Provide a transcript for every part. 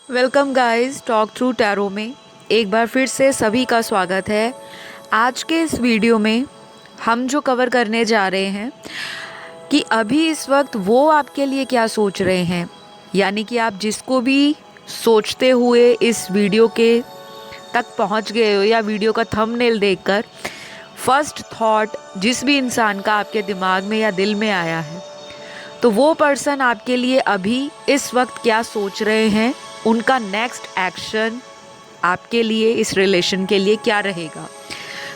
Welcome guys talk through tarot में एक बार फिर से सभी का स्वागत है। आज के इस वीडियो में हम जो कवर करने जा रहे हैं कि अभी इस वक्त वो आपके लिए क्या सोच रहे हैं, यानी कि आप जिसको भी सोचते हुए इस वीडियो के तक पहुंच गए हो या वीडियो का थंबनेल देखकर फर्स्ट थॉट जिस भी इंसान का आपके दिमाग में या दिल में आया है, तो वो पर्सन आपके लिए अभी इस वक्त क्या सोच रहे हैं, उनका नेक्स्ट एक्शन आपके लिए इस रिलेशन के लिए क्या रहेगा।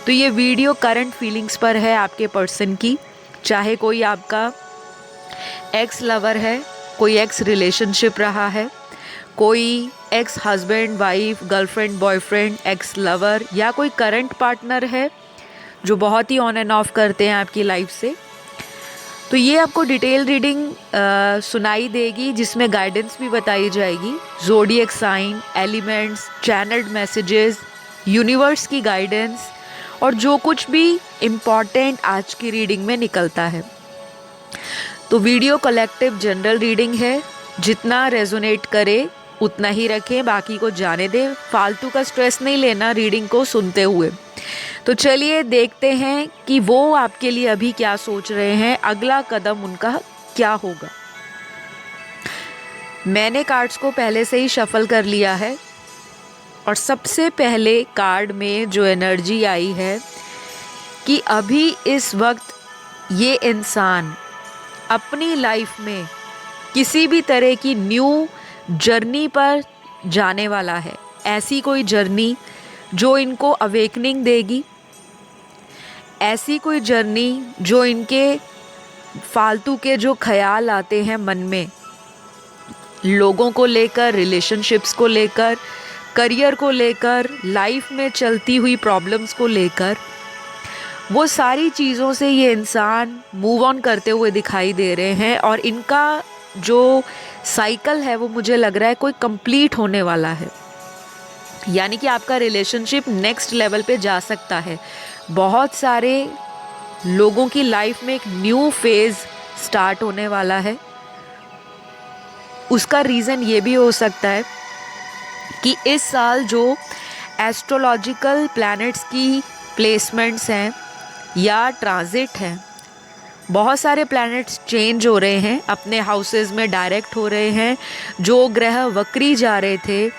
तो ये वीडियो करंट फीलिंग्स पर है आपके पर्सन की, चाहे कोई आपका एक्स लवर है, कोई एक्स रिलेशनशिप रहा है, कोई ex husband wife girlfriend boyfriend x lover, या कोई करंट पार्टनर है जो बहुत ही ऑन एंड ऑफ करते हैं आपकी लाइफ से। तो ये आपको डिटेल रीडिंग सुनाई देगी जिसमें गाइडेंस भी बताई जाएगी, zodiac sign, elements, channelled messages, universe की गाइडेंस और जो कुछ भी इम्पॉर्टेंट आज की रीडिंग में निकलता है। तो वीडियो कलेक्टिव जनरल रीडिंग है, जितना रेजोनेट करे उतना ही रखें, बाकी को जाने दें, फालतू का स्ट्रेस नहीं लेना रीडिंग को सुनते हुए। तो चलिए देखते हैं कि वो आपके लिए अभी क्या सोच रहे हैं, अगला कदम उनका क्या होगा। मैंने कार्ड्स को पहले से ही शफल कर लिया है और सबसे पहले कार्ड में जो एनर्जी आई है कि अभी इस वक्त ये इंसान अपनी लाइफ में किसी भी तरह की न्यू जर्नी पर जाने वाला है। ऐसी कोई जर्नी जो इनको अवेकनिंग देगी, ऐसी कोई जर्नी जो इनके फालतू के जो ख्याल आते हैं मन में, लोगों को लेकर, रिलेशनशिप्स को लेकर, करियर को लेकर, लाइफ में चलती हुई प्रॉब्लम्स को लेकर, वो सारी चीज़ों से ये इंसान मूव ऑन करते हुए दिखाई दे रहे हैं और इनका जो साइकिल है वो मुझे लग रहा है कोई कंप्लीट होने वाला है। यानी कि आपका रिलेशनशिप नेक्स्ट लेवल पे जा सकता है। बहुत सारे लोगों की लाइफ में एक न्यू फेज़ स्टार्ट होने वाला है। उसका रीज़न ये भी हो सकता है कि इस साल जो एस्ट्रोलॉजिकल प्लैनेट्स की प्लेसमेंट्स हैं या ट्रांजिट हैं, बहुत सारे प्लैनेट्स चेंज हो रहे हैं, अपने हाउसेस में डायरेक्ट हो रहे हैं। जो ग्रह वक्री जा रहे थे,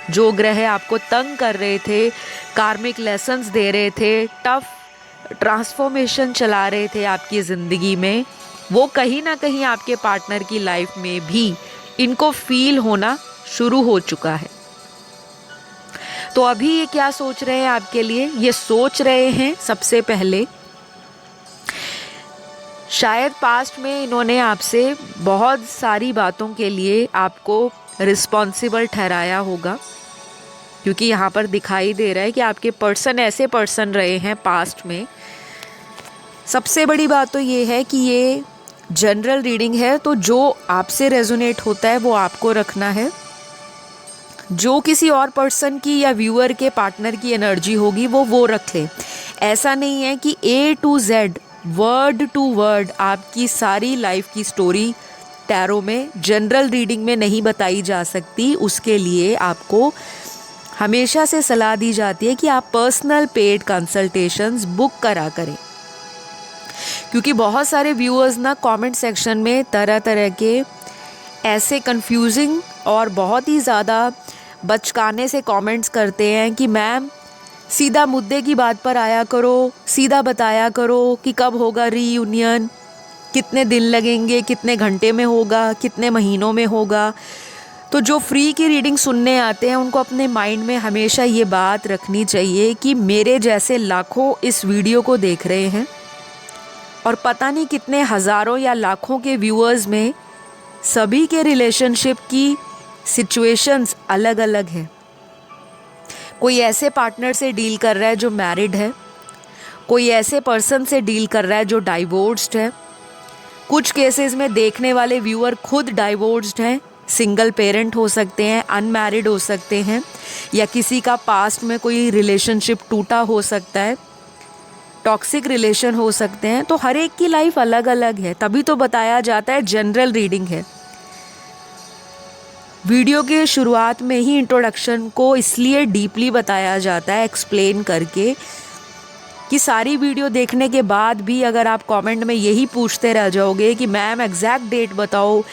जो ग्रह आपको तंग कर रहे थे, कार्मिक लेसन्स दे रहे थे, टफ ट्रांसफॉर्मेशन चला रहे थे आपकी ज़िंदगी में, वो कहीं ना कहीं आपके पार्टनर की लाइफ में भी इनको फील होना शुरू हो चुका है। तो अभी ये क्या सोच रहे हैं आपके लिए? ये सोच रहे हैं सबसे पहले, शायद पास्ट में इन्होंने आपसे बहुत सारी बातों के लिए आपको रिस्पॉन्सिबल ठहराया होगा, क्योंकि यहाँ पर दिखाई दे रहा है कि आपके पर्सन ऐसे पर्सन रहे हैं पास्ट में। सबसे बड़ी बात तो ये है कि ये जनरल रीडिंग है, तो जो आपसे रेजोनेट होता है वो आपको रखना है। जो किसी और पर्सन की या व्यूअर के पार्टनर की एनर्जी होगी वो रख ले। ऐसा नहीं है कि A to Z word to word आपकी सारी लाइफ की स्टोरी टैरो में जनरल रीडिंग में नहीं बताई जा सकती। उसके लिए आपको हमेशा से सलाह दी जाती है कि आप पर्सनल पेड कंसल्टेशंस बुक करा करें, क्योंकि बहुत सारे व्यूअर्स ना कमेंट सेक्शन में तरह तरह के ऐसे कंफ्यूजिंग और बहुत ही ज़्यादा बचकाने से कमेंट्स करते हैं कि मैम सीधा मुद्दे की बात पर आया करो, सीधा बताया करो कि कब होगा रीयूनियन, कितने दिन लगेंगे, कितने घंटे में होगा, कितने महीनों में होगा। तो जो फ्री की रीडिंग सुनने आते हैं उनको अपने माइंड में हमेशा ये बात रखनी चाहिए कि मेरे जैसे लाखों इस वीडियो को देख रहे हैं और पता नहीं कितने हज़ारों या लाखों के व्यूअर्स में सभी के रिलेशनशिप की सिचुएशंस अलग अलग हैं। कोई ऐसे पार्टनर से डील कर रहा है जो मैरिड है, कोई ऐसे पर्सन से डील कर रहा है जो डाइवोर्स्ड है। कुछ केसेस में देखने वाले व्यूअर खुद डाइवोर्स्ड हैं, सिंगल पेरेंट हो सकते हैं, अनमैरिड हो सकते हैं, या किसी का पास्ट में कोई रिलेशनशिप टूटा हो सकता है, टॉक्सिक रिलेशन हो सकते हैं। तो हर एक की लाइफ अलग अलग है, तभी तो बताया जाता है जनरल रीडिंग है। वीडियो के शुरुआत में ही इंट्रोडक्शन को इसलिए डीपली बताया जाता है एक्सप्लेन करके कि सारी वीडियो देखने के बाद भी अगर आप कमेंट में यही पूछते रह जाओगे कि मैम एग्जैक्ट डेट बताओ,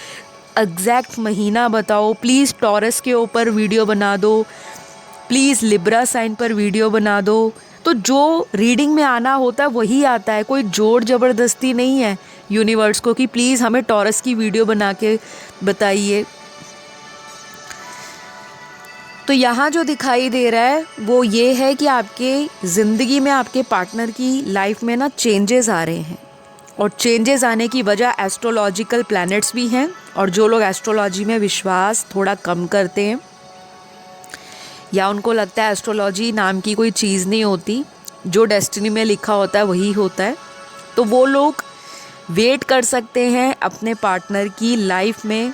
एग्जैक्ट महीना बताओ, प्लीज़ टॉरस के ऊपर वीडियो बना दो, प्लीज़ लिब्रा साइन पर वीडियो बना दो, तो जो रीडिंग में आना होता है वही आता है। कोई जोर ज़बरदस्ती नहीं है यूनिवर्स को कि प्लीज़ हमें टॉरस की वीडियो बना के बताइए। तो यहाँ जो दिखाई दे रहा है वो ये है कि आपके ज़िंदगी में आपके पार्टनर की लाइफ में ना चेंजेस आ रहे हैं, और चेंजेस आने की वजह एस्ट्रोलॉजिकल प्लैनेट्स भी हैं। और जो लोग एस्ट्रोलॉजी में विश्वास थोड़ा कम करते हैं या उनको लगता है एस्ट्रोलॉजी नाम की कोई चीज़ नहीं होती, जो डेस्टिनी में लिखा होता है वही होता है, तो वो लोग वेट कर सकते हैं अपने पार्टनर की लाइफ में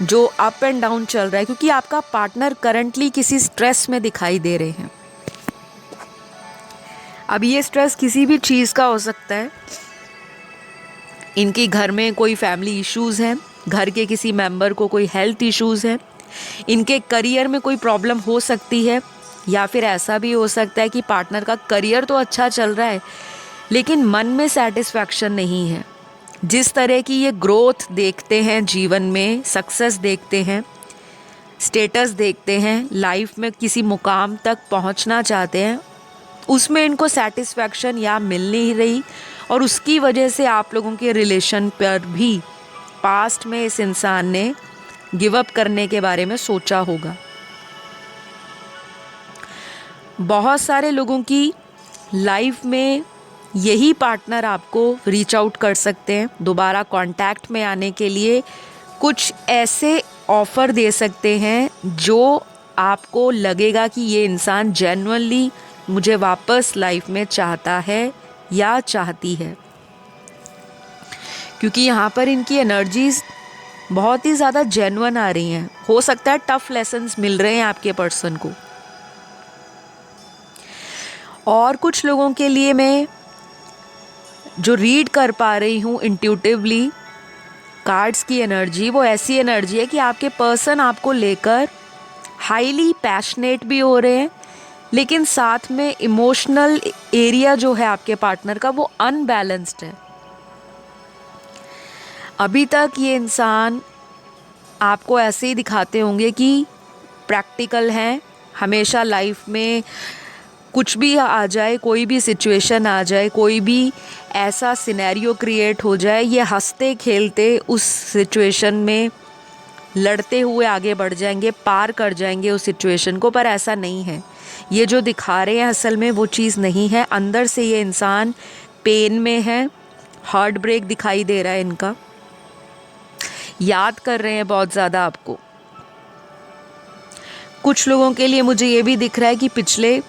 जो अप एंड डाउन चल रहा है, क्योंकि आपका पार्टनर करंटली किसी स्ट्रेस में दिखाई दे रहे हैं। अब ये स्ट्रेस किसी भी चीज़ का हो सकता है। इनकी घर में कोई फैमिली इश्यूज़ हैं, घर के किसी मेंबर को कोई हेल्थ इश्यूज़ हैं, इनके करियर में कोई प्रॉब्लम हो सकती है, या फिर ऐसा भी हो सकता है कि पार्टनर का करियर तो अच्छा चल रहा है लेकिन मन में सेटिस्फैक्शन नहीं है। जिस तरह की ये ग्रोथ देखते हैं जीवन में, सक्सेस देखते हैं, स्टेटस देखते हैं, लाइफ में किसी मुकाम तक पहुंचना चाहते हैं, उसमें इनको सेटिस्फैक्शन या मिल नहीं रही, और उसकी वजह से आप लोगों के रिलेशन पर भी पास्ट में इस इंसान ने गिव अप करने के बारे में सोचा होगा। बहुत सारे लोगों की लाइफ में यही पार्टनर आपको रीच आउट कर सकते हैं दोबारा कांटेक्ट में आने के लिए, कुछ ऐसे ऑफ़र दे सकते हैं जो आपको लगेगा कि ये इंसान जेन्युइनली मुझे वापस लाइफ में चाहता है या चाहती है, क्योंकि यहाँ पर इनकी एनर्जीज़ बहुत ही ज़्यादा जेन्युइन आ रही हैं। हो सकता है टफ लेसन्स मिल रहे हैं आपके पर्सन को। और कुछ लोगों के लिए मैं जो रीड कर पा रही हूँ इंट्यूटिवली कार्ड्स की एनर्जी, वो ऐसी एनर्जी है कि आपके पर्सन आपको लेकर हाईली पैशनेट भी हो रहे हैं, लेकिन साथ में इमोशनल एरिया जो है आपके पार्टनर का वो अनबैलेंस्ड है। अभी तक ये इंसान आपको ऐसे ही दिखाते होंगे कि प्रैक्टिकल हैं, हमेशा लाइफ में कुछ भी आ जाए, कोई भी सिचुएशन आ जाए, कोई भी ऐसा सिनेरियो क्रिएट हो जाए, ये हंसते खेलते उस सिचुएशन में लड़ते हुए आगे बढ़ जाएंगे, पार कर जाएंगे उस सिचुएशन को। पर ऐसा नहीं है, ये जो दिखा रहे हैं असल में वो चीज़ नहीं है। अंदर से ये इंसान पेन में है, हार्ट ब्रेक दिखाई दे रहा है इनका, याद कर रहे हैं बहुत ज़्यादा आपको। कुछ लोगों के लिए मुझे ये भी दिख रहा है कि पिछले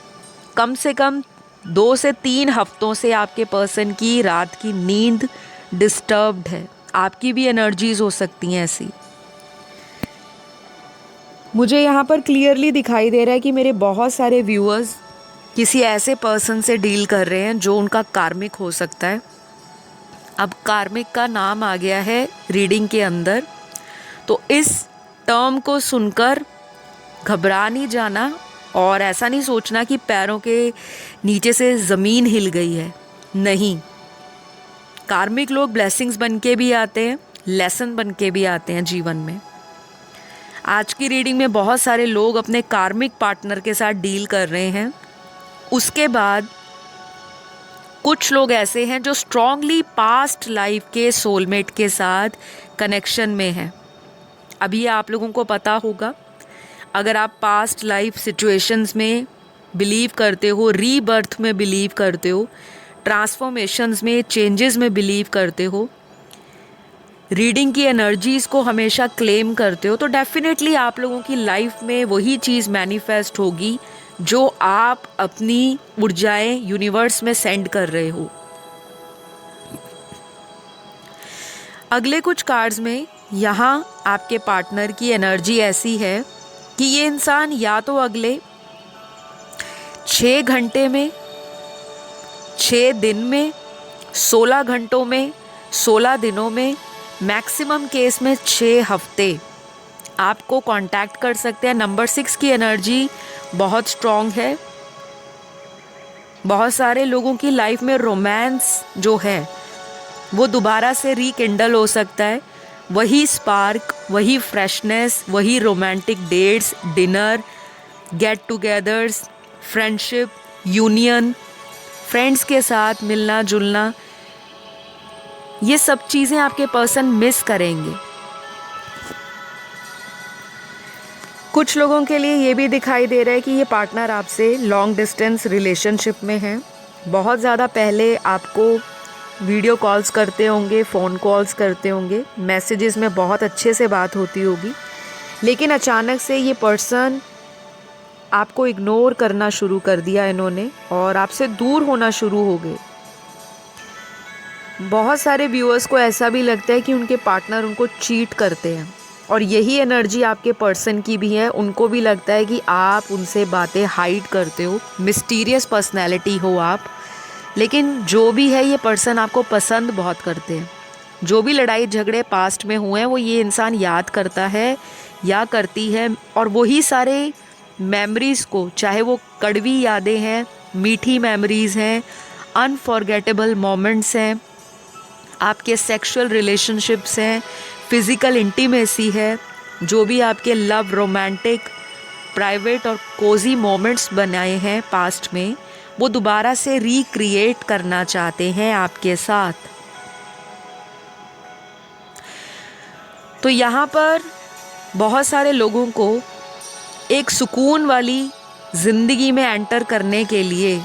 कम से कम 2 से 3 हफ्तों से आपके पर्सन की रात की नींद डिस्टर्ब्ड है। आपकी भी एनर्जीज हो सकती हैं ऐसी। मुझे यहाँ पर क्लियरली दिखाई दे रहा है कि मेरे बहुत सारे व्यूअर्स किसी ऐसे पर्सन से डील कर रहे हैं जो उनका कार्मिक हो सकता है। अब कार्मिक का नाम आ गया है रीडिंग के अंदर, तो इस टर्म को सुनकर घबरा नहीं जाना और ऐसा नहीं सोचना कि पैरों के नीचे से ज़मीन हिल गई है। नहीं, कार्मिक लोग ब्लेसिंग्स बन के भी आते हैं, लेसन बन के भी आते हैं जीवन में। आज की रीडिंग में बहुत सारे लोग अपने कार्मिक पार्टनर के साथ डील कर रहे हैं। उसके बाद कुछ लोग ऐसे हैं जो स्ट्रांगली पास्ट लाइफ के सोलमेट के साथ कनेक्शन में हैं। अभी आप लोगों को पता होगा, अगर आप पास्ट लाइफ सिचुएशंस में बिलीव करते हो, रीबर्थ में बिलीव करते हो, ट्रांसफॉर्मेशंस में, चेंजेस में बिलीव करते हो, रीडिंग की एनर्जीज़ को हमेशा क्लेम करते हो, तो डेफिनेटली आप लोगों की लाइफ में वही चीज़ मैनिफेस्ट होगी जो आप अपनी ऊर्जाएं यूनिवर्स में सेंड कर रहे हो। अगले कुछ कार्ड्स में यहाँ आपके पार्टनर की एनर्जी ऐसी है कि ये इंसान या तो अगले 6 घंटे में, 6 दिन में, 16 घंटों में, 16 दिनों में, मैक्सिमम केस में 6 हफ्ते आपको कांटेक्ट कर सकते हैं। नंबर 6 की एनर्जी बहुत स्ट्रॉन्ग है। बहुत सारे लोगों की लाइफ में रोमांस जो है वो दोबारा से रिकिंडल हो सकता है। वही स्पार्क, वही फ्रेशनेस, वही romantic dates, dinner, get togethers, friendship, union, friends के साथ मिलना जुलना, ये सब चीज़ें आपके पर्सन मिस करेंगे। कुछ लोगों के लिए ये भी दिखाई दे रहा है कि ये पार्टनर आपसे लॉन्ग डिस्टेंस रिलेशनशिप में है। बहुत ज़्यादा पहले आपको वीडियो कॉल्स करते होंगे, फ़ोन कॉल्स करते होंगे, मैसेजेस में बहुत अच्छे से बात होती होगी, लेकिन अचानक से ये पर्सन आपको इग्नोर करना शुरू कर दिया इन्होंने और आपसे दूर होना शुरू हो गए। बहुत सारे व्यूअर्स को ऐसा भी लगता है कि उनके पार्टनर उनको चीट करते हैं और यही एनर्जी आपके पर्सन की भी है। उनको भी लगता है कि आप उनसे बातें हाइड करते हो, मिस्टीरियस पर्सनैलिटी हो आप। लेकिन जो भी है, ये पर्सन आपको पसंद बहुत करते हैं। जो भी लड़ाई झगड़े पास्ट में हुए हैं वो ये इंसान याद करता है या करती है, और वही सारे मेमोरीज़ को, चाहे वो कड़वी यादें हैं, मीठी मेमोरीज़ हैं, अनफॉरगेटेबल मोमेंट्स हैं, आपके सेक्सुअल रिलेशनशिप्स हैं, फिज़िकल इंटीमेसी है, जो भी आपके लव, रोमांटिक, प्राइवेट और कोजी मोमेंट्स बनाए हैं पास्ट में, वो दोबारा से रिक्रिएट करना चाहते हैं आपके साथ। तो यहाँ पर बहुत सारे लोगों को एक सुकून वाली ज़िंदगी में एंटर करने के लिए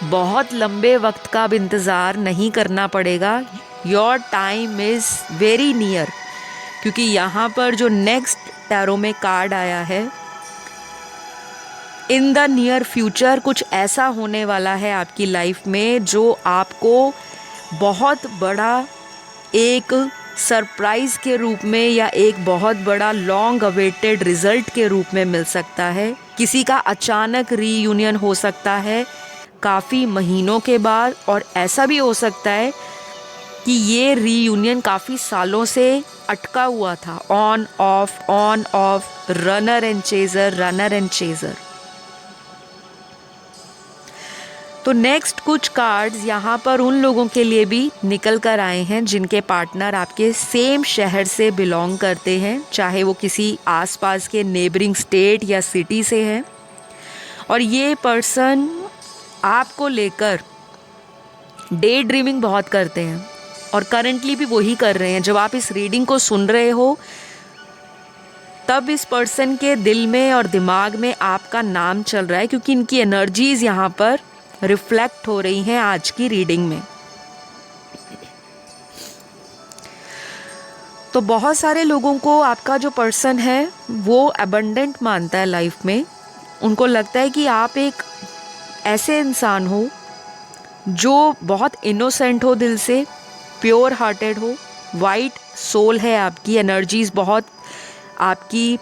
बहुत लंबे वक्त का अब इंतज़ार नहीं करना पड़ेगा। Your time is very near, क्योंकि यहाँ पर जो नेक्स्ट टैरो में कार्ड आया है, इन द नियर फ्यूचर कुछ ऐसा होने वाला है आपकी लाइफ में जो आपको बहुत बड़ा एक सरप्राइज़ के रूप में या एक बहुत बड़ा लॉन्ग अवेटेड रिज़ल्ट के रूप में मिल सकता है। किसी का अचानक रीयूनियन हो सकता है काफ़ी महीनों के बाद, और ऐसा भी हो सकता है कि ये रीयूनियन काफ़ी सालों से अटका हुआ था, on off, runner and chaser. तो नेक्स्ट कुछ कार्ड्स यहाँ पर उन लोगों के लिए भी निकल कर आए हैं जिनके पार्टनर आपके सेम शहर से बिलोंग करते हैं, चाहे वो किसी आसपास के नेबरिंग स्टेट या सिटी से हैं, और ये पर्सन आपको लेकर डे ड्रीमिंग बहुत करते हैं और करंटली भी वही कर रहे हैं। जब आप इस रीडिंग को सुन रहे हो तब इस पर्सन के दिल में और दिमाग में आपका नाम चल रहा है, क्योंकि इनकी एनर्जीज़ यहाँ पर रिफ्लेक्ट हो रही हैं आज की रीडिंग में। तो बहुत सारे लोगों को आपका जो पर्सन है वो अबंडेंट मानता है लाइफ में। उनको लगता है कि आप एक ऐसे इंसान हो जो बहुत इनोसेंट हो, दिल से प्योर हार्टेड हो, वाइट सोल है आपकी, एनर्जीज़ बहुत आपकी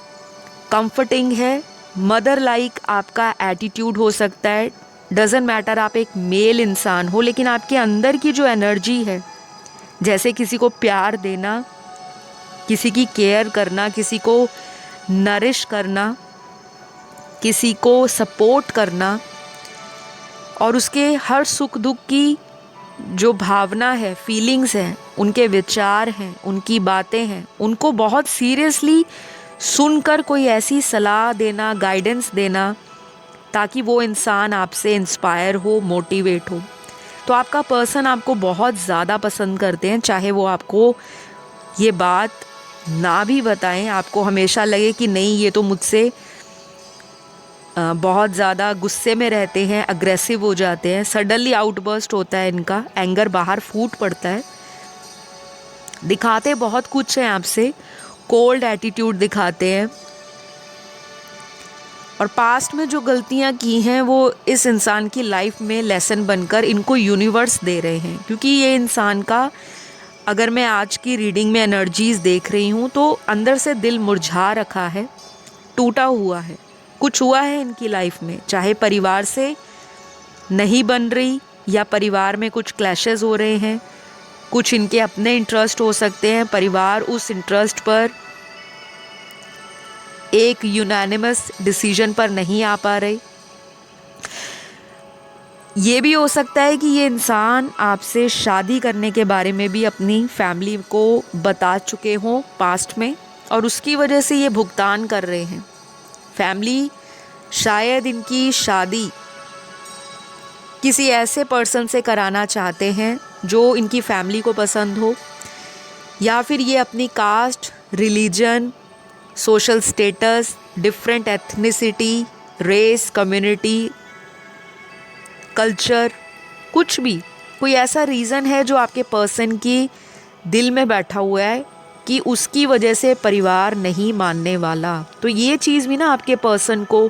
कंफर्टिंग है, मदर लाइक आपका एटीट्यूड हो सकता है। डज़ंट मैटर आप एक मेल इंसान हो, लेकिन आपके अंदर की जो एनर्जी है, जैसे किसी को प्यार देना, किसी की केयर करना, किसी को नरिश करना, किसी को सपोर्ट करना, और उसके हर सुख दुख की जो भावना है, फीलिंग्स हैं, उनके विचार हैं, उनकी बातें हैं, उनको बहुत सीरियसली सुनकर कोई ऐसी सलाह देना, गाइडेंस देना, ताकि वो इंसान आपसे इंस्पायर हो, मोटिवेट हो। तो आपका पर्सन आपको बहुत ज़्यादा पसंद करते हैं, चाहे वो आपको ये बात ना भी बताएं, आपको हमेशा लगे कि नहीं ये तो मुझसे बहुत ज़्यादा गुस्से में रहते हैं, अग्रेसिव हो जाते हैं, सडनली आउटबर्स्ट होता है इनका, एंगर बाहर फूट पड़ता है, दिखाते बहुत कुछ है आपसे, कोल्ड एटीट्यूड दिखाते हैं, और पास्ट में जो गलतियां की हैं वो इस इंसान की लाइफ में लेसन बनकर इनको यूनिवर्स दे रहे हैं। क्योंकि ये इंसान का, अगर मैं आज की रीडिंग में एनर्जीज़ देख रही हूँ तो अंदर से दिल मुरझा रखा है, टूटा हुआ है, कुछ हुआ है इनकी लाइफ में, चाहे परिवार से नहीं बन रही या परिवार में कुछ क्लैशेस हो रहे हैं, कुछ इनके अपने इंटरेस्ट हो सकते हैं, परिवार उस इंटरेस्ट पर एक यूनानिमस डिसीजन पर नहीं आ पा रहे। ये भी हो सकता है कि ये इंसान आपसे शादी करने के बारे में भी अपनी फैमिली को बता चुके हों पास्ट में, और उसकी वजह से ये भुगतान कर रहे हैं। फैमिली शायद इनकी शादी किसी ऐसे पर्सन से कराना चाहते हैं जो इनकी फैमिली को पसंद हो, या फिर ये अपनी caste, religion, social status, different ethnicity, race, community, culture, कुछ भी कोई ऐसा रीज़न है जो आपके पर्सन की दिल में बैठा हुआ है कि उसकी वजह से परिवार नहीं मानने वाला। तो ये चीज़ भी ना आपके पर्सन को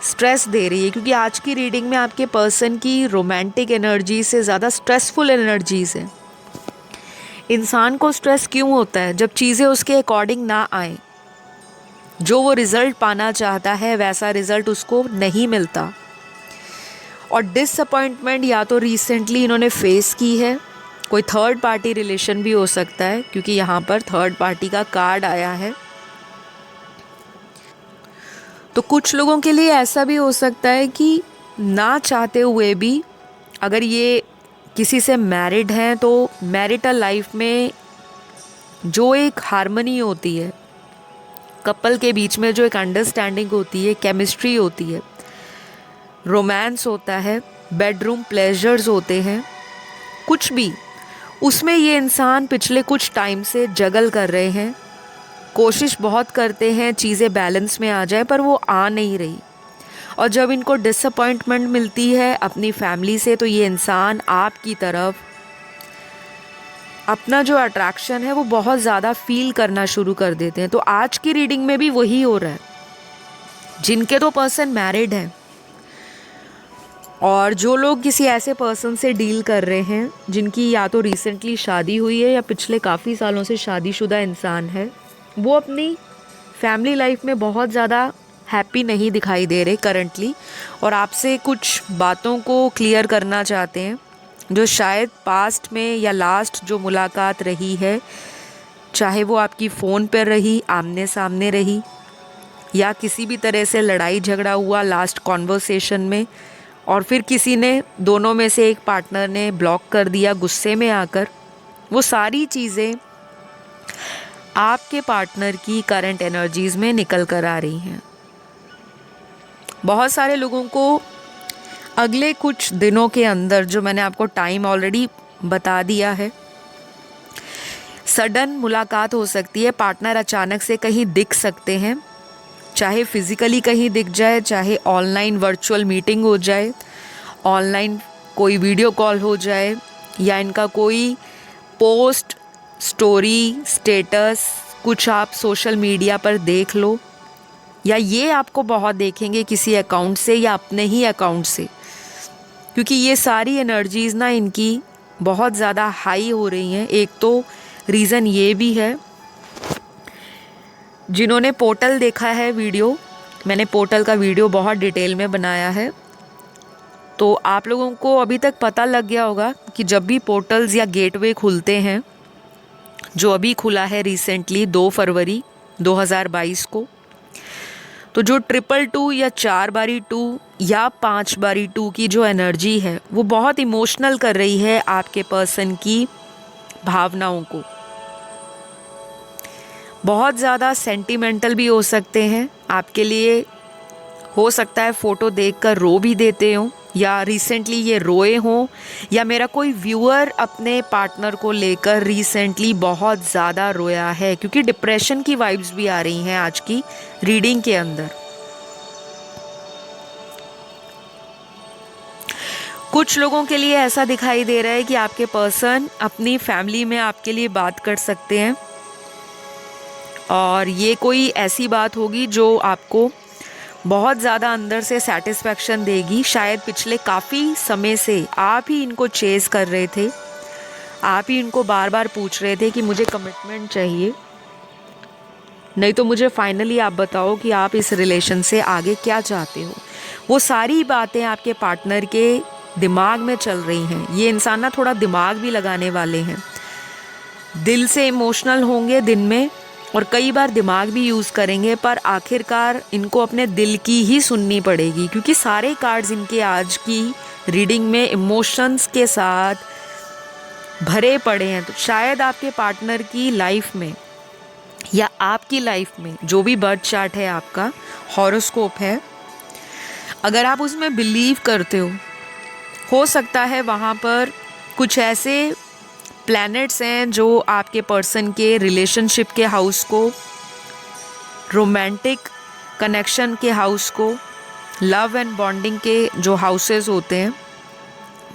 स्ट्रेस दे रही है, क्योंकि आज की रीडिंग में आपके पर्सन की रोमांटिक एनर्जी से ज़्यादा स्ट्रेसफुल एनर्जीज है। इंसान को स्ट्रेस क्यों होता है? जब चीज़ें उसके अकॉर्डिंग ना आए, जो वो रिज़ल्ट पाना चाहता है वैसा रिज़ल्ट उसको नहीं मिलता। और डिसअपॉइंटमेंट या तो रिसेंटली इन्होंने फेस की है, कोई थर्ड पार्टी रिलेशन भी हो सकता है, क्योंकि यहाँ पर थर्ड पार्टी का कार्ड आया है। तो कुछ लोगों के लिए ऐसा भी हो सकता है कि ना चाहते हुए भी अगर ये किसी से मैरिड हैं तो मैरिटल लाइफ में जो एक हार्मनी होती है, कपल के बीच में जो एक अंडरस्टैंडिंग होती है, केमिस्ट्री होती है, रोमांस होता है, बेडरूम प्लेजर्स होते हैं, कुछ भी, उसमें ये इंसान पिछले कुछ टाइम से जगल कर रहे हैं। कोशिश बहुत करते हैं चीज़ें बैलेंस में आ जाए, पर वो आ नहीं रही। और जब इनको डिसअपॉइंटमेंट मिलती है अपनी फैमिली से, तो ये इंसान आपकी तरफ अपना जो अट्रैक्शन है वो बहुत ज़्यादा फील करना शुरू कर देते हैं। तो आज की रीडिंग में भी वही हो रहा है। जिनके तो पर्सन मैरिड हैं और जो लोग किसी ऐसे पर्सन से डील कर रहे हैं जिनकी या तो रिसेंटली शादी हुई है या पिछले काफ़ी सालों से शादीशुदा इंसान है, वो अपनी फैमिली लाइफ में बहुत ज़्यादा हैप्पी नहीं दिखाई दे रहे करंटली, और आपसे कुछ बातों को क्लियर करना चाहते हैं जो शायद पास्ट में या लास्ट जो मुलाकात रही है, चाहे वो आपकी फ़ोन पर रही, आमने सामने रही, या किसी भी तरह से लड़ाई झगड़ा हुआ लास्ट कॉन्वर्सेशन में, और फिर किसी ने, दोनों में से एक पार्टनर ने ब्लॉक कर दिया गुस्से में आकर, वो सारी चीज़ें आपके पार्टनर की करंट एनर्जीज़ में निकल कर आ रही हैं। बहुत सारे लोगों को अगले कुछ दिनों के अंदर, जो मैंने आपको टाइम ऑलरेडी बता दिया है, सडन मुलाकात हो सकती है। पार्टनर अचानक से कहीं दिख सकते हैं, चाहे फिज़िकली कहीं दिख जाए, चाहे ऑनलाइन वर्चुअल मीटिंग हो जाए, ऑनलाइन कोई वीडियो कॉल हो जाए, या इनका कोई पोस्ट, स्टोरी, स्टेटस कुछ आप सोशल मीडिया पर देख लो, या ये आपको बहुत देखेंगे किसी अकाउंट से या अपने ही अकाउंट से, क्योंकि ये सारी एनर्जीज़ ना इनकी बहुत ज़्यादा हाई हो रही हैं। एक तो रीज़न ये भी है, जिन्होंने पोर्टल देखा है वीडियो, मैंने पोर्टल का वीडियो बहुत डिटेल में बनाया है, तो आप लोगों को अभी तक पता लग गया होगा कि जब भी पोर्टल्स या गेटवे खुलते हैं, जो अभी खुला है रिसेंटली 2 फरवरी 2022 को, तो जो 222 या 4x2 या 5x2 की जो एनर्जी है वो बहुत इमोशनल कर रही है आपके पर्सन की भावनाओं को। बहुत ज़्यादा सेंटिमेंटल भी हो सकते हैं आपके लिए, हो सकता है फ़ोटो देखकर रो भी देते हो, या रिसेंटली ये रोए हों, या मेरा कोई व्यूअर अपने पार्टनर को लेकर रिसेंटली बहुत ज़्यादा रोया है, क्योंकि डिप्रेशन की वाइब्स भी आ रही हैं आज की रीडिंग के अंदर। कुछ लोगों के लिए ऐसा दिखाई दे रहा है कि आपके पर्सन अपनी फैमिली में आपके लिए बात कर सकते हैं, और ये कोई ऐसी बात होगी जो आपको बहुत ज़्यादा अंदर से सेटिस्फैक्शन देगी। शायद पिछले काफ़ी समय से आप ही इनको चेज़ कर रहे थे, आप ही इनको बार बार पूछ रहे थे कि मुझे कमिटमेंट चाहिए, नहीं तो मुझे फाइनली आप बताओ कि आप इस रिलेशन से आगे क्या चाहते हो। वो सारी बातें आपके पार्टनर के दिमाग में चल रही हैं। ये इंसान ना थोड़ा दिमाग भी लगाने वाले हैं, दिल से इमोशनल होंगे दिन में, और कई बार दिमाग भी यूज़ करेंगे, पर आखिरकार इनको अपने दिल की ही सुननी पड़ेगी, क्योंकि सारे कार्ड्स इनके आज की रीडिंग में इमोशंस के साथ भरे पड़े हैं। तो शायद आपके पार्टनर की लाइफ में या आपकी लाइफ में जो भी बर्थ चार्ट है, आपका हॉरोस्कोप है, अगर आप उसमें बिलीव करते हो सकता है वहाँ पर कुछ ऐसे प्लैनेट्स हैं जो आपके पर्सन के रिलेशनशिप के हाउस को, रोमांटिक कनेक्शन के हाउस को, लव एंड बॉन्डिंग के जो हाउसेस होते हैं,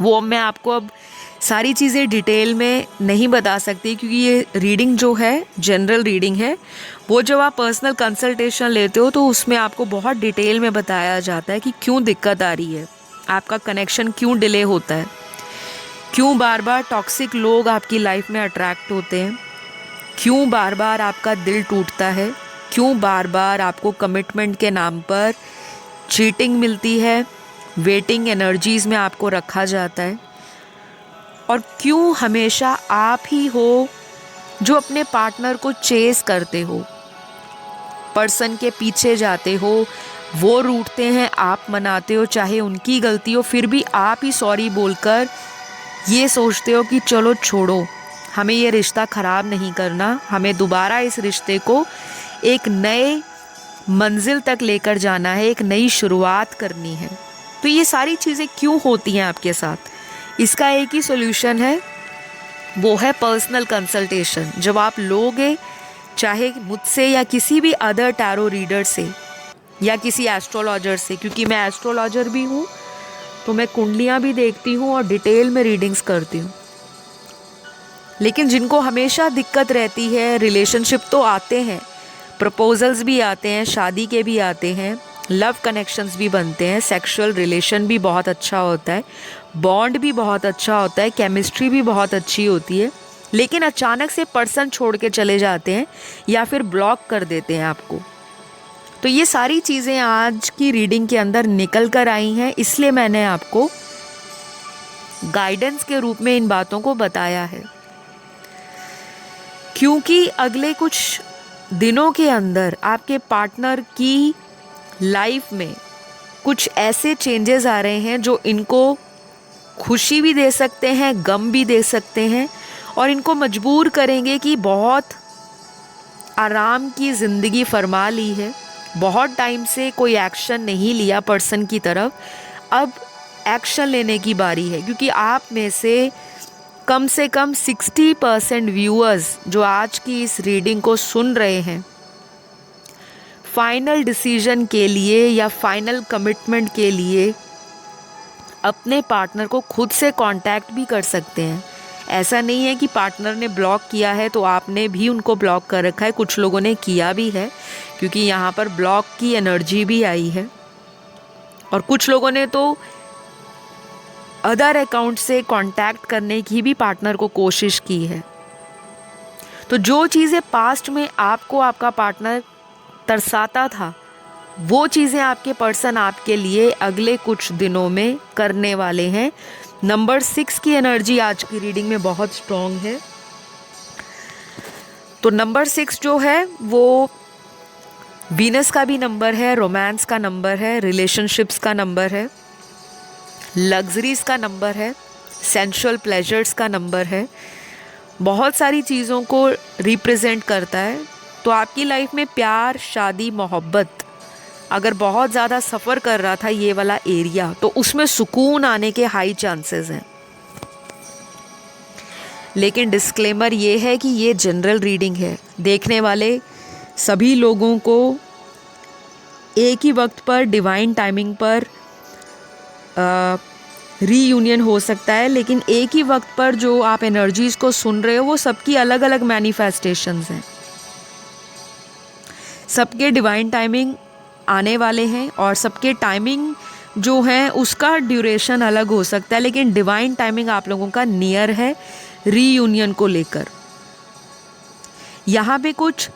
वो मैं आपको अब सारी चीज़ें डिटेल में नहीं बता सकती, क्योंकि ये रीडिंग जो है जनरल रीडिंग है। वो जब आप पर्सनल कंसल्टेशन लेते हो तो उसमें आपको बहुत डिटेल में बताया जाता है कि क्यों दिक्कत आ रही है, आपका कनेक्शन क्यों डिले होता है, क्यों बार बार टॉक्सिक लोग आपकी लाइफ में अट्रैक्ट होते हैं, क्यों बार बार आपका दिल टूटता है, क्यों बार बार आपको कमिटमेंट के नाम पर चीटिंग मिलती है, वेटिंग एनर्जीज़ में आपको रखा जाता है, और क्यों हमेशा आप ही हो जो अपने पार्टनर को चेस करते हो, पर्सन के पीछे जाते हो, वो रूठते हैं, आप मनाते हो, चाहे उनकी गलती हो, फिर भी आप ही सॉरी बोलकर ये सोचते हो कि चलो छोड़ो, हमें ये रिश्ता ख़राब नहीं करना, हमें दोबारा इस रिश्ते को एक नए मंजिल तक लेकर जाना है, एक नई शुरुआत करनी है। तो ये सारी चीज़ें क्यों होती हैं आपके साथ, इसका एक ही सॉल्यूशन है, वो है पर्सनल कंसल्टेशन। जब आप लोगे, चाहे मुझसे या किसी भी अदर टैरो रीडर से या किसी एस्ट्रोलॉजर से, क्योंकि मैं एस्ट्रोलॉजर भी हूँ, तो मैं कुंडलियाँ भी देखती हूँ और डिटेल में रीडिंग्स करती हूँ। लेकिन जिनको हमेशा दिक्कत रहती है, रिलेशनशिप तो आते हैं, प्रपोजल्स भी आते हैं, शादी के भी आते हैं, लव कनेक्शंस भी बनते हैं, सेक्सुअल रिलेशन भी बहुत अच्छा होता है, बॉन्ड भी बहुत अच्छा होता है, केमिस्ट्री भी बहुत अच्छी होती है, लेकिन अचानक से पर्सन छोड़ के चले जाते हैं या फिर ब्लॉक कर देते हैं आपको। तो ये सारी चीज़ें आज की रीडिंग के अंदर निकल कर आई हैं, इसलिए मैंने आपको गाइडेंस के रूप में इन बातों को बताया है, क्योंकि अगले कुछ दिनों के अंदर आपके पार्टनर की लाइफ में कुछ ऐसे चेंजेस आ रहे हैं जो इनको खुशी भी दे सकते हैं, गम भी दे सकते हैं, और इनको मजबूर करेंगे कि बहुत आराम की ज़िंदगी फरमा ली है, बहुत टाइम से कोई एक्शन नहीं लिया पर्सन की तरफ, अब एक्शन लेने की बारी है। क्योंकि आप में से कम 60% व्यूअर्स जो आज की इस रीडिंग को सुन रहे हैं, फाइनल डिसीजन के लिए या फाइनल कमिटमेंट के लिए अपने पार्टनर को खुद से कांटेक्ट भी कर सकते हैं। ऐसा नहीं है कि पार्टनर ने ब्लॉक किया है तो आपने भी उनको ब्लॉक कर रखा है, कुछ लोगों ने किया भी है, क्योंकि यहाँ पर ब्लॉक की एनर्जी भी आई है, और कुछ लोगों ने तो अदर अकाउंट से कांटेक्ट करने की भी पार्टनर को कोशिश की है। तो जो चीज़ें पास्ट में आपको आपका पार्टनर तरसाता था, वो चीज़ें आपके पर्सन आपके लिए अगले कुछ दिनों में करने वाले हैं। नंबर 6 की एनर्जी आज की रीडिंग में बहुत स्ट्रॉन्ग है। तो नंबर 6 जो है वो वीनस का भी नंबर है, रोमांस का नंबर है, रिलेशनशिप्स का नंबर है, लग्जरीज का नंबर है, सेंशुअल प्लेजर्स का नंबर है, बहुत सारी चीज़ों को रिप्रेजेंट करता है। तो आपकी लाइफ में प्यार, शादी, मोहब्बत अगर बहुत ज़्यादा सफ़र कर रहा था ये वाला एरिया, तो उसमें सुकून आने के हाई चांसेस हैं। लेकिन डिस्क्लेमर ये है कि ये जनरल रीडिंग है, देखने वाले सभी लोगों को एक ही वक्त पर डिवाइन टाइमिंग पर रीयूनियन हो सकता है, लेकिन एक ही वक्त पर जो आप एनर्जीज़ को सुन रहे हो वो सबकी अलग अलग मैनिफेस्टेशंस हैं, सबके डिवाइन टाइमिंग आने वाले हैं, और सबके टाइमिंग जो है उसका ड्यूरेशन अलग हो सकता है, लेकिन डिवाइन टाइमिंग आप लोगों का नियर है रीयूनियन को लेकर। यहाँ पे कुछ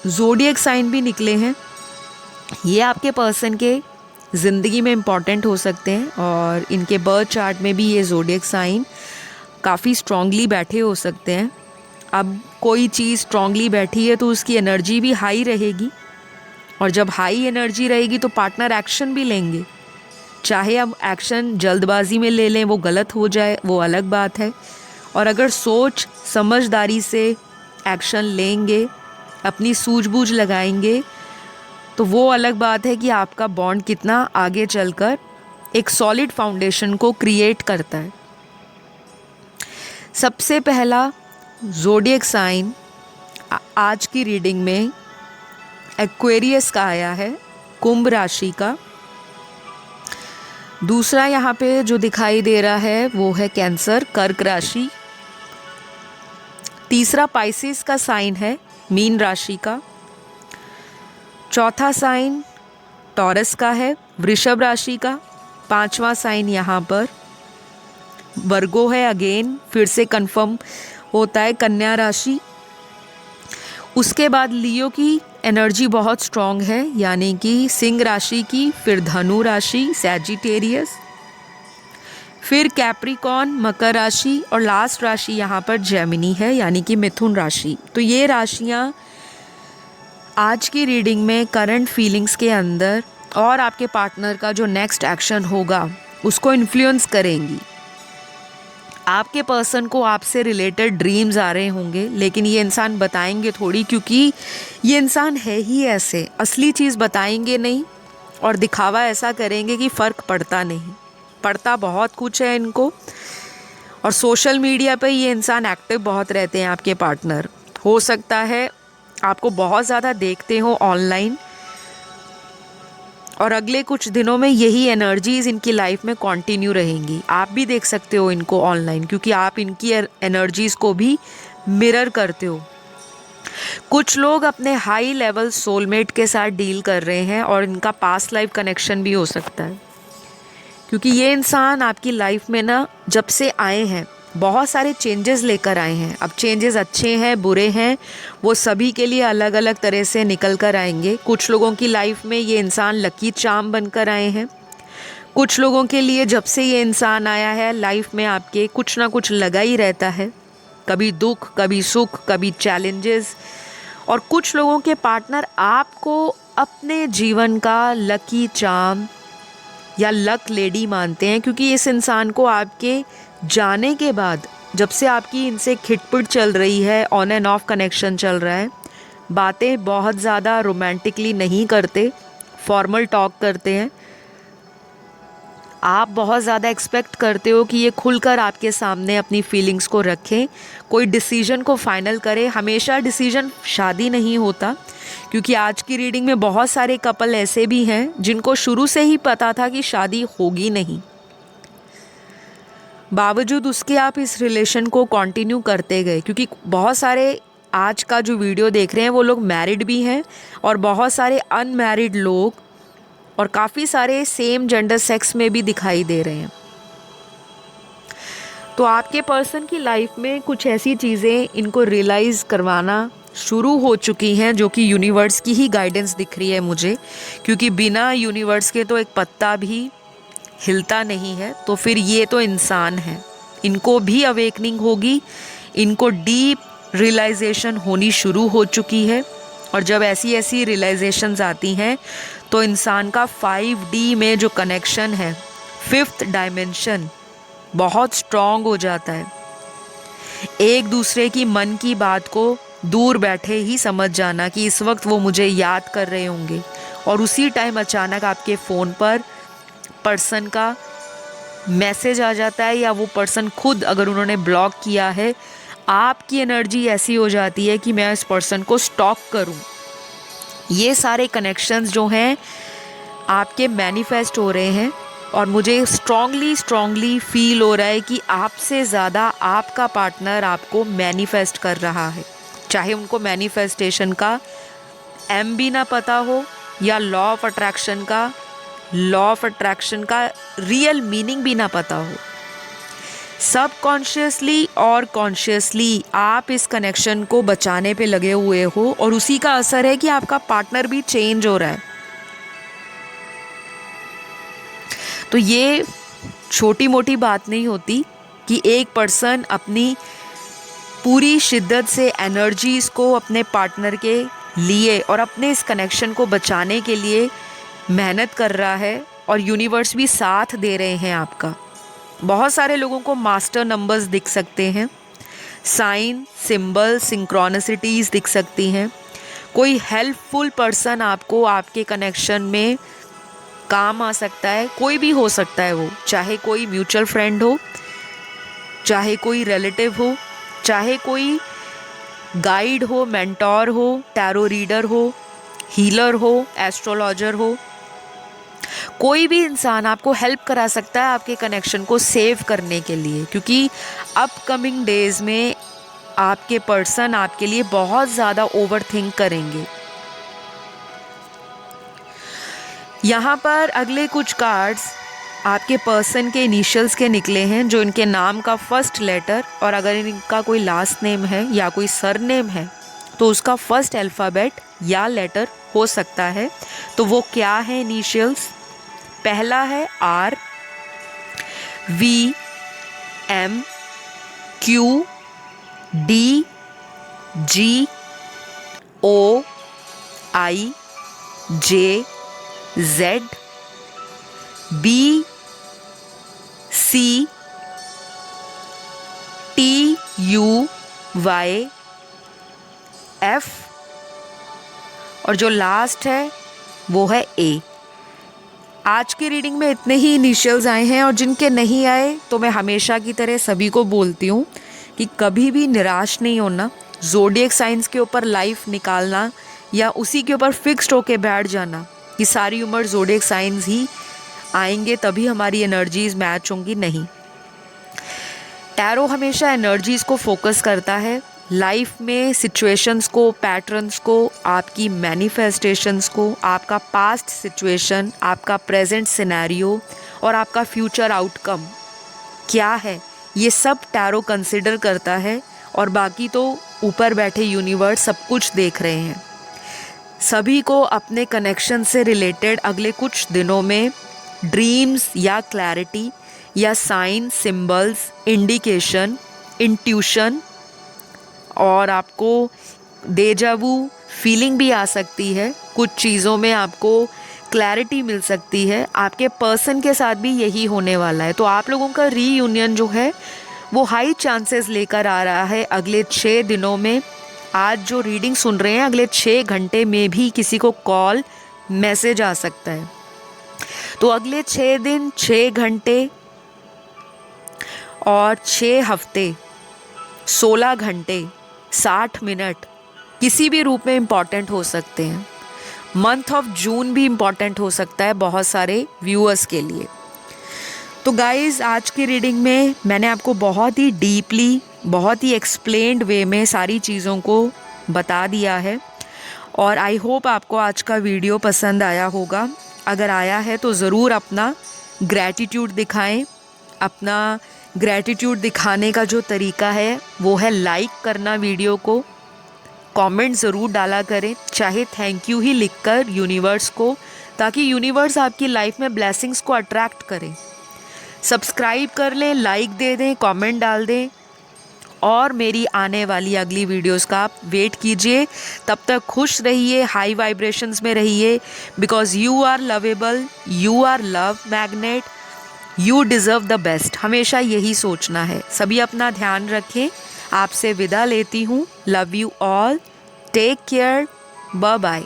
ज़ोडिएक साइन भी निकले हैं, ये आपके पर्सन के ज़िंदगी में इम्पॉर्टेंट हो सकते हैं, और इनके बर्थ चार्ट में भी ये ज़ोडिएक साइन काफ़ी स्ट्रॉन्गली बैठे हो सकते हैं। अब कोई चीज़ स्ट्रांगली बैठी है तो उसकी एनर्जी भी हाई रहेगी, और जब हाई एनर्जी रहेगी तो पार्टनर एक्शन भी लेंगे। चाहे अब एक्शन जल्दबाजी में ले लें, वो गलत हो जाए, वो अलग बात है। और अगर सोच समझदारी से एक्शन लेंगे, अपनी सूझबूझ लगाएंगे, तो वो अलग बात है कि आपका बॉन्ड कितना आगे चलकर एक सॉलिड फाउंडेशन को क्रिएट करता है। सबसे पहला ज़ोडिएक साइन आज की रीडिंग में एक्वेरियस का आया है, कुंभ राशि का। दूसरा यहाँ पे जो दिखाई दे रहा है वो है कैंसर, कर्क राशि। तीसरा पाइसिस का साइन है, मीन राशि का। चौथा साइन टॉरस का है, वृषभ राशि का। पांचवा साइन यहाँ पर वर्गो है, अगेन फिर से कंफर्म होता है, कन्या राशि। उसके बाद लियो की एनर्जी बहुत स्ट्रॉन्ग है, यानी कि सिंह राशि की, फिर धनु राशि, सैजिटेरियस, फिर कैप्रिकॉर्न, मकर राशि, और लास्ट राशि यहाँ पर जेमिनी है, यानी कि मिथुन राशि। तो ये राशियाँ आज की रीडिंग में करंट फीलिंग्स के अंदर और आपके पार्टनर का जो नेक्स्ट एक्शन होगा उसको इन्फ्लुएंस करेंगी। आपके पर्सन को आपसे रिलेटेड ड्रीम्स आ रहे होंगे, लेकिन ये इंसान बताएंगे थोड़ी, क्योंकि ये इंसान है ही ऐसे, असली चीज़ बताएंगे नहीं और दिखावा ऐसा करेंगे कि फ़र्क पड़ता नहीं। पड़ता बहुत कुछ है इनको, और सोशल मीडिया पे ये इंसान एक्टिव बहुत रहते हैं आपके पार्टनर। हो सकता है आपको बहुत ज़्यादा देखते हो ऑनलाइन, और अगले कुछ दिनों में यही एनर्जीज इनकी लाइफ में कंटिन्यू रहेंगी। आप भी देख सकते हो इनको ऑनलाइन, क्योंकि आप इनकी एनर्जीज को भी मिरर करते हो। कुछ लोग अपने हाई लेवल सोलमेट के साथ डील कर रहे हैं, और इनका पास्ट लाइफ कनेक्शन भी हो सकता है, क्योंकि ये इंसान आपकी लाइफ में ना जब से आए हैं बहुत सारे चेंजेस लेकर आए हैं। अब चेंजेस अच्छे हैं, बुरे हैं, वो सभी के लिए अलग अलग तरह से निकल कर आएंगे। कुछ लोगों की लाइफ में ये इंसान लकी चार्म बनकर आए हैं। कुछ लोगों के लिए जब से ये इंसान आया है लाइफ में आपके कुछ ना कुछ लगा ही रहता है, कभी दुख, कभी सुख, कभी चैलेंजेस। और कुछ लोगों के पार्टनर आपको अपने जीवन का लकी चार्म या लक लेडी मानते हैं, क्योंकि इस इंसान को आपके जाने के बाद, जब से आपकी इनसे खिटपिट चल रही है, ऑन एंड ऑफ कनेक्शन चल रहा है, बातें बहुत ज़्यादा रोमांटिकली नहीं करते, फॉर्मल टॉक करते हैं। आप बहुत ज़्यादा एक्सपेक्ट करते हो कि ये खुलकर आपके सामने अपनी फीलिंग्स को रखें, कोई डिसीजन को फाइनल करे। हमेशा डिसीजन शादी नहीं होता, क्योंकि आज की रीडिंग में बहुत सारे कपल ऐसे भी हैं जिनको शुरू से ही पता था कि शादी होगी नहीं, बावजूद उसके आप इस रिलेशन को कंटिन्यू करते गए। क्योंकि बहुत सारे आज का जो वीडियो देख रहे हैं वो लोग मैरिड भी हैं, और बहुत सारे अनमैरिड लोग, और काफ़ी सारे सेम जेंडर सेक्स में भी दिखाई दे रहे हैं। तो आपके पर्सन की लाइफ में कुछ ऐसी चीज़ें इनको रियलाइज़ करवाना शुरू हो चुकी हैं, जो कि यूनिवर्स की ही गाइडेंस दिख रही है मुझे, क्योंकि बिना यूनिवर्स के तो एक पत्ता भी हिलता नहीं है। तो फिर ये तो इंसान है, इनको भी अवेकनिंग होगी, इनको डीप रियलाइजेशन होनी शुरू हो चुकी है। और जब ऐसी ऐसी रियलाइजेशंस आती हैं तो इंसान का 5D में जो कनेक्शन है, 5th डायमेंशन, बहुत स्ट्रॉन्ग हो जाता है। एक दूसरे की मन की बात को दूर बैठे ही समझ जाना कि इस वक्त वो मुझे याद कर रहे होंगे, और उसी टाइम अचानक आपके फ़ोन पर पर्सन का मैसेज आ जाता है, या वो पर्सन खुद अगर उन्होंने ब्लॉक किया है, आपकी एनर्जी ऐसी हो जाती है कि मैं इस पर्सन को स्टॉक करूं। ये सारे कनेक्शंस जो हैं आपके मैनिफेस्ट हो रहे हैं, और मुझे स्ट्रॉन्गली फील हो रहा है कि आपसे ज़्यादा आपका पार्टनर आपको मैनिफेस्ट कर रहा है। चाहे उनको मैनिफेस्टेशन का एम भी ना पता हो, या लॉ ऑफ अट्रैक्शन का रियल मीनिंग भी ना पता हो, सबकॉन्शियसली और कॉन्शियसली आप इस कनेक्शन को बचाने पे लगे हुए हो, और उसी का असर है कि आपका पार्टनर भी चेंज हो रहा है। तो ये छोटी मोटी बात नहीं होती कि एक पर्सन अपनी पूरी शिद्दत से एनर्जीज़ को अपने पार्टनर के लिए और अपने इस कनेक्शन को बचाने के लिए मेहनत कर रहा है, और यूनिवर्स भी साथ दे रहे हैं आपका। बहुत सारे लोगों को मास्टर नंबर्स दिख सकते हैं, साइन, सिंबल, सिंक्रोनिसिटीज़ दिख सकती हैं। कोई हेल्पफुल पर्सन आपको आपके कनेक्शन में काम आ सकता है, कोई भी हो सकता है वो, चाहे कोई म्यूचुअल फ्रेंड हो, चाहे कोई रिलेटिव हो, चाहे कोई गाइड हो, मेंटोर हो, टैरो रीडर हो, हीलर हो, एस्ट्रोलॉजर हो। कोई भी इंसान आपको हेल्प करा सकता है आपके कनेक्शन को सेव करने के लिए, क्योंकि अपकमिंग डेज में आपके पर्सन आपके लिए बहुत ज़्यादा ओवरथिंक करेंगे। यहाँ पर अगले कुछ कार्ड्स आपके पर्सन के इनिशियल्स के निकले हैं, जो इनके नाम का फर्स्ट लेटर, और अगर इनका कोई लास्ट नेम है या कोई सरनेम है तो उसका फर्स्ट अल्फ़ाबेट या लेटर हो सकता है। तो वो क्या है इनिशियल्स? पहला है R, V, M, Q, D, G, O, I, J, Z, B, C, T, U, Y, F, और जो लास्ट है वो है A। आज की रीडिंग में इतने ही इनिशियल्स आए हैं, और जिनके नहीं आए तो मैं हमेशा की तरह सभी को बोलती हूँ कि कभी भी निराश नहीं होना। ज़ोडिएक साइंस के ऊपर लाइफ निकालना या उसी के ऊपर फिक्स्ड होके बैठ जाना कि सारी उम्र ज़ोडिएक साइंस ही आएंगे तभी हमारी एनर्जीज़ मैच होंगी, नहीं। टैरो हमेशा एनर्जीज़ को फोकस करता है, लाइफ में सिचुएशंस को, पैटर्न्स को, आपकी मैनिफेस्टेशंस को, आपका पास्ट सिचुएशन, आपका प्रेजेंट सिनेरियो और आपका फ्यूचर आउटकम क्या है, ये सब टैरो कंसिडर करता है। और बाकी तो ऊपर बैठे यूनिवर्स सब कुछ देख रहे हैं। सभी को अपने कनेक्शन से रिलेटेड अगले कुछ दिनों में ड्रीम्स या क्लैरिटी या साइन, सिंबल्स, इंडिकेशन, इंट्यूशन, और आपको डेजावू फीलिंग भी आ सकती है। कुछ चीज़ों में आपको क्लैरिटी मिल सकती है। आपके पर्सन के साथ भी यही होने वाला है। तो आप लोगों का रीयूनियन जो है वो हाई चांसेस लेकर आ रहा है अगले 6 दिनों में। आज जो रीडिंग सुन रहे हैं, अगले 6 घंटे में भी किसी को कॉल, मैसेज आ सकता है। तो अगले 6 दिन, 6 घंटे और 6 हफ्ते, 16 घंटे, 60 मिनट किसी भी रूप में इम्पॉर्टेंट हो सकते हैं। मंथ ऑफ जून भी इम्पॉर्टेंट हो सकता है बहुत सारे व्यूअर्स के लिए। तो गाइज़, आज की रीडिंग में मैंने आपको बहुत ही डीपली, बहुत ही एक्सप्लेन्ड वे में सारी चीज़ों को बता दिया है, और आई होप आपको आज का वीडियो पसंद आया होगा। अगर आया है तो ज़रूर अपना ग्रैटिट्यूड दिखाएं। अपना ग्रैटिट्यूड दिखाने का जो तरीका है वो है लाइक करना वीडियो को, कमेंट ज़रूर डाला करें, चाहे थैंक यू ही लिखकर यूनिवर्स को, ताकि यूनिवर्स आपकी लाइफ में ब्लेसिंग्स को अट्रैक्ट करे। सब्सक्राइब कर लें, लाइक दे दें, कमेंट डाल दें, और मेरी आने वाली अगली वीडियोस का आप वेट कीजिए। तब तक खुश रहिए, हाई वाइब्रेशंस में रहिए, because you are lovable, you are love magnet, you deserve the best. हमेशा यही सोचना है। सभी अपना ध्यान रखें। आपसे विदा लेती हूँ। Love you all, take care, bye bye.